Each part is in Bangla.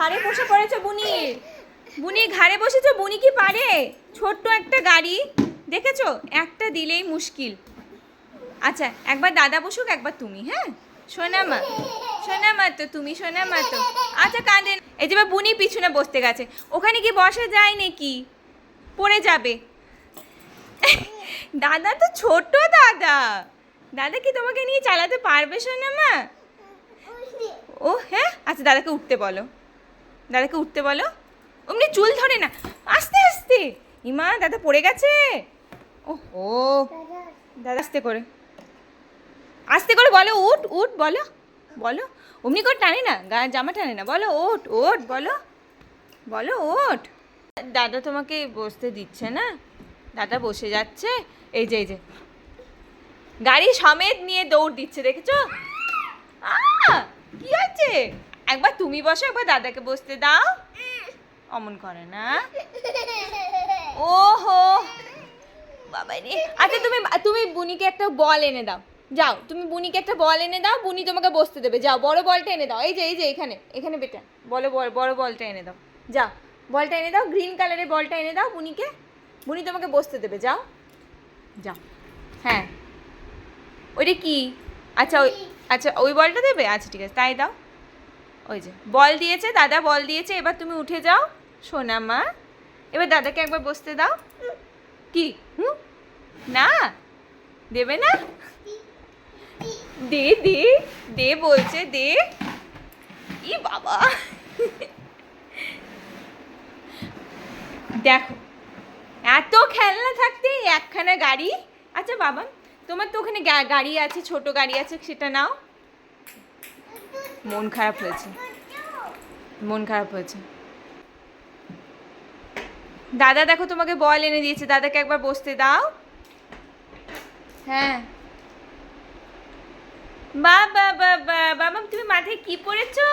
ঘাড়ে বসে পড়েছে বুনির। বুনির ঘাড়ে বসেছে। বুনি কি পারে? ছোট্ট একটা গাড়ি, দেখেছো? একটা দিলেই মুশকিল। আচ্ছা, একবার দাদা বসুক, একবার তুমি। হ্যাঁ, সোনা মা, সোনা মা তো তুমি, সোনা মা তো। আচ্ছা কাঁদেন। এই যে বুনি পিছনে বসতে গেছে। ওখানে কি বসা যায় নাকি? পড়ে যাবে। দাদা তো ছোট দাদা। দাদা কি তোমাকে নিয়ে চালাতে পারবে সোনা মা? ও হ্যাঁ, আচ্ছা দাদাকে উঠতে বলো। দাদাকে উঠতে বলো। অমনি চুল ধরে না, আস্তে আস্তে। ইমা, দাদা পড়ে গেছে। ও ও দাদা আস্তে করে, আস্তে করে বলো উঠ উঠ বলো, বলো। অমনি করে টানে না, জামা টানে না। বলো ওঠ ওঠ বলো, বলো ওঠ। দাদা তোমাকে বসতে দিচ্ছে না, দাদা বসে যাচ্ছে। এই যে এই যে গাড়ি সমেত নিয়ে দৌড় দিচ্ছে, দেখেছো? কি হচ্ছে? একবার তুমি বসো, একবার দাদাকে বসতে দাও। অমন করে না। ওহো বাবা রে। আচ্ছা তুমি তুমি বুনিকে একটা বল এনে দাও। যাও, তুমি বুনিকে একটা বল এনে দাও, বুনি তোমাকে বসতে দেবে। যাও, বড় বলটা এনে দাও। এই যে এই যে এখানে এখানে বেটা, বলো বড় বলটা এনে দাও। যাও, বলটা এনে দাও, গ্রিন কালারের বলটা এনে দাও বুনিকে। বুনি তোমাকে বসতে দেবে। যাও যাও। হ্যাঁ, ওইটা কি? আচ্ছা ওই, আচ্ছা ওই বলটা দেবে। আচ্ছা ঠিক আছে, তাই দাও। ওই যে বল দিয়েছে, দাদা বল দিয়েছে। এবার তুমি উঠে যাও সোনা মা। এবার দাদাকে একবার বসতে দাও। কি না দেবে না? দে দে দে বলছে, দে। ই বাবা, দেখো এত খেলনা থাকতে একখানা গাড়ি। আচ্ছা বাবা, তোমার তো ওখানে গাড়ি আছে, ছোট গাড়ি আছে, সেটা নাও। মন খারাপ হয়েছে, মন খারাপ হয়েছে। দাদা দেখো তোমাকে বল এনে দিয়েছে, দাদাকে একবার বসতে দাও। হ্যাঁ বাবা বাবা বাবা, তুমি মাথায় কি পড়েছো?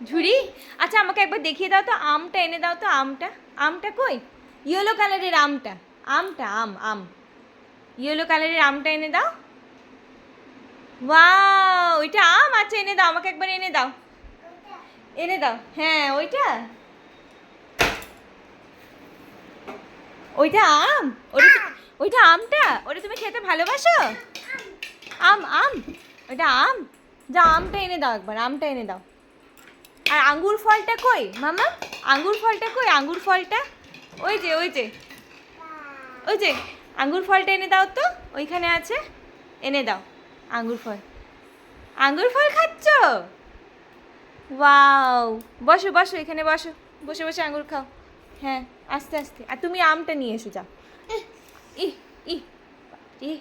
ঝুড়ি? আচ্ছা আমাকে একবার দেখিয়ে দাও তো, আমটা এনে দাও তো। আমটা, আমটা কই? ইয়েলো কালারের আমটা, আমটা আম আম ইয়েলো কালারের আমটা এনে দাও। ওয়াও, ওইটা আম? আচ্ছা এনে দাও, আমাকে একবার এনে দাও, এনে দাও। হ্যাঁ ওইটা, ওইটা আম? ওইটা আমটা? ওটা তুমি খেতে ভালোবাসো? আম আম, ওইটা আম? যা, আমটা এনে দাও একবার, আমটা এনে দাও। আর আঙ্গুর ফলটা কই মামা? আঙ্গুর ফলটা কই? আঙ্গুর ফলটা ওই যে ওই যে ওই যে আঙ্গুর ফলটা এনে দাও তো, ওইখানে আছে, এনে দাও আঙ্গুর ফল। আঙ্গুর ফল খাচ্ছ? ওয়াও, বসো বসো, এখানে বসো, বসে বসে আঙ্গুর খাও। হ্যাঁ আস্তে আস্তে। আর তুমি আমটা নিয়ে এসো, যাও। ই ই ই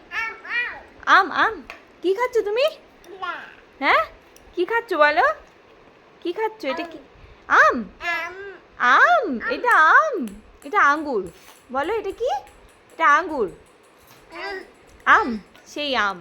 আম আম, কি খাচ্ছ তুমি? হ্যাঁ কি খাচ্ছ বলো, কি খাচ্ছ? এটা কি? আম? আম? এটা আম? এটা আঙ্গুর। বলো এটা কি? এটা আঙ্গুর। আম, সেই আম।